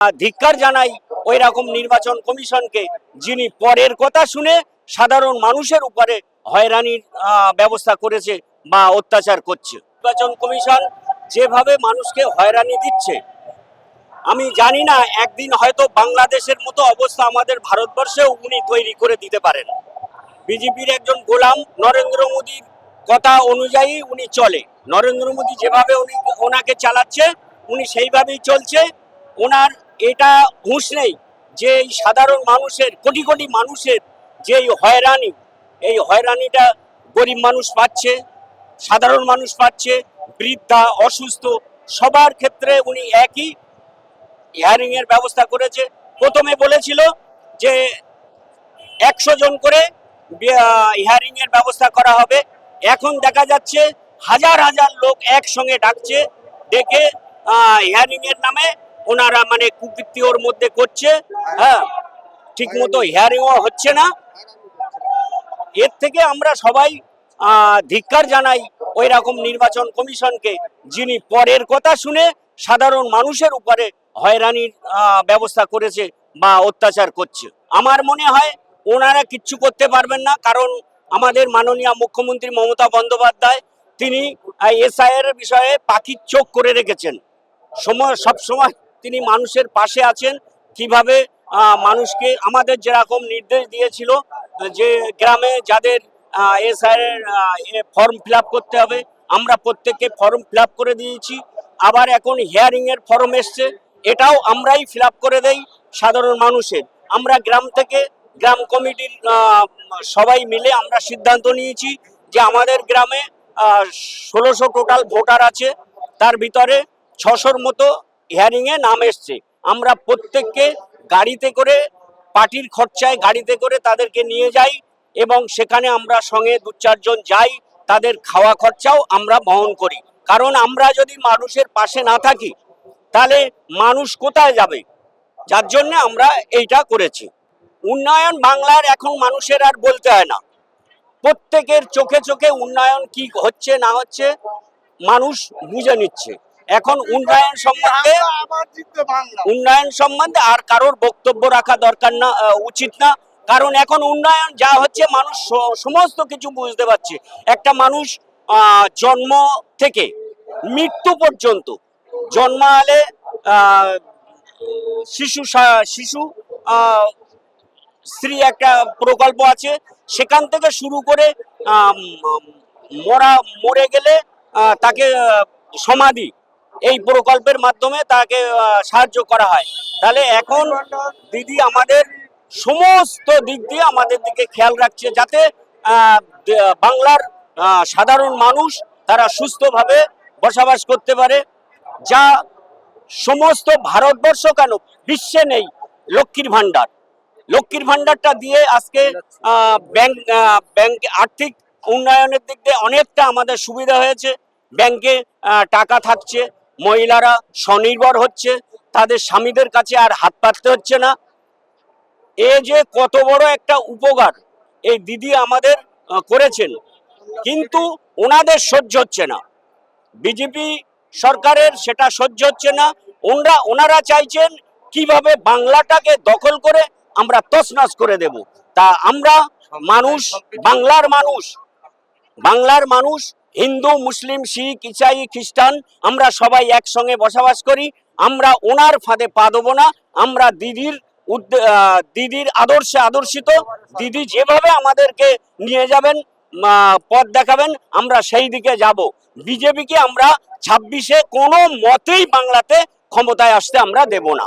ধিক্কার জানাই ওই রকম নির্বাচন কমিশনকে, যিনি পরের কথা শুনে সাধারণ মানুষের উপরে হয়রানির ব্যবস্থা করেছে বা অত্যাচার করছে। নির্বাচন কমিশন যেভাবে মানুষকে হয়রানি দিচ্ছে, আমি জানি না একদিন হয়তো বাংলাদেশের মতো অবস্থা আমাদের ভারতবর্ষেও উনি তৈরি করে দিতে পারেন। বিজেপির একজন গোলাম, নরেন্দ্র মোদীর কথা অনুযায়ী উনি চলে। নরেন্দ্র মোদী যেভাবে ওনাকে চালাচ্ছে উনি সেইভাবেই চলছে। ওনার এটা হুঁশ নেই যে এই সাধারণ মানুষের, কোটি কোটি মানুষের যে হয়রানি, এই হয়রানিটা গরিব মানুষ পাচ্ছে, সাধারণ মানুষ পাচ্ছে, বৃদ্ধা, অসুস্থ, সবার ক্ষেত্রে উনি একই হিয়ারিং এর ব্যবস্থা করেছে। প্রথমে বলেছিল যে 100 জন করে হিয়ারিং এর ব্যবস্থা করা হবে, এখন দেখা যাচ্ছে হাজার হাজার লোক একসঙ্গে ডাকছে, ডেকে হিয়ারিং এর নামে ওনারা মানে কুকীর্তি ওর মধ্যে করছে। হ্যাঁ, ঠিক মতো হিয়ারিংও হচ্ছে না। এর থেকে আমরা সবাই ধিক্কার জানাই ওই রকম নির্বাচন কমিশনকে, যিনি পরের কথা শুনে সাধারণ মানুষের উপরে হয়রানির ব্যবস্থা করেছে বা অত্যাচার করছে। আমার মনে হয় ওনারা কিচ্ছু করতে পারবেন না, কারণ আমাদের মাননীয় মুখ্যমন্ত্রী মমতা বন্দ্যোপাধ্যায় তিনি এসআইআর এর বিষয়ে পাখির চোখ করে রেখেছেন। সব সময় তিনি মানুষের পাশে আছেন। কিভাবে মানুষকে আমাদের যেরকম নির্দেশ দিয়েছিল যে গ্রামে যাদের এসআইআর এর ফর্ম ফিল আপ করতে হবে, আমরা প্রত্যেককে ফর্ম ফিল আপ করে দিয়েছি। আবার এখন হিয়ারিং এর ফর্ম এসছে, এটাও আমরাই ফিল আপ করে দেই সাধারণ মানুষের। আমরা গ্রাম থেকে, গ্রাম কমিটির সবাই মিলে আমরা সিদ্ধান্ত নিয়েছি যে আমাদের গ্রামে 1600 টোটাল ভোটার আছে, তার ভিতরে 600-র মতো হিয়ারিং এ নাম এসছে। আমরা প্রত্যেককে গাড়িতে করে, পার্টির খরচায় গাড়িতে করে তাদেরকে নিয়ে যাই এবং সেখানে আমরা সঙ্গে 2-4 জন যাই, তাদের খাওয়া খরচাও আমরা বহন করি। কারণ আমরা যদি মানুষের পাশে না থাকি তাহলে মানুষ কোথায় যাবে? যার জন্য আমরা এইটা করেছি। উন্নয়ন বাংলার এখন মানুষের আর বলতে হয় না, প্রত্যেকের চোখে চোখে উন্নয়ন কি হচ্ছে না হচ্ছে মানুষ বুঝে নিচ্ছে। এখন উন্নয়ন সম্বন্ধে আর কারোর বক্তব্য রাখা দরকার না, উচিত না। কারণ এখন উন্নয়ন যা হচ্ছে মানুষ সমস্ত কিছু বুঝতে পারছে। একটা মানুষ জন্ম থেকে মৃত্যু পর্যন্ত, জন্মালে শিশু স্ত্রী একটা প্রকল্প আছে, সেখান থেকে শুরু করে মরে গেলে তাকে সমাধি, এই প্রকল্পের মাধ্যমে তাকে সাহায্য করা হয়। তাহলে এখন দিদি আমাদের সমস্ত দিক দিয়ে আমাদের দিকে খেয়াল রাখছে, যাতে বাংলার সাধারণ মানুষ তারা সুস্থভাবে বসবাস করতে পারে, যা সমস্ত ভারতবর্ষ কেন বিশ্বে নেই। লক্ষ্মীর ভান্ডারটা দিয়ে আজকে ব্যাংক আর্থিক উন্নয়নের দিক দিয়ে অনেকটা আমাদের সুবিধা হয়েছে। ব্যাংকে টাকা থাকছে, মহিলারা স্বনির্ভর হচ্ছে, তাদের স্বামীদের কাছে আর হাত পাততে হচ্ছে না। এ যে কত বড় একটা উপকার এই দিদি আমাদের করেছেন, কিন্তু ওনাদের সহ্য হচ্ছে না, বিজেপি সরকারের সেটা সহ্য হচ্ছে না। ওনারা চাইছেন কিভাবে বাংলাটাকে দখল করে আমরা তছনছ করে দেব। তা আমরা মানুষ, বাংলার মানুষ হিন্দু, মুসলিম, শিখ, ইসাই, খ্রিস্টান, আমরা সবাই একসঙ্গে বসবাস করি। আমরা ওনার ফাঁদে পা দেবো না। আমরা দিদির আদর্শে আদর্শিত, দিদি যেভাবে আমাদেরকে নিয়ে যাবেন, পথ দেখাবেন, আমরা সেই দিকে যাব। বিজেপিকে আমরা 26-এ কোনো মতেই বাংলাতে ক্ষমতায় আসতে আমরা দেব না।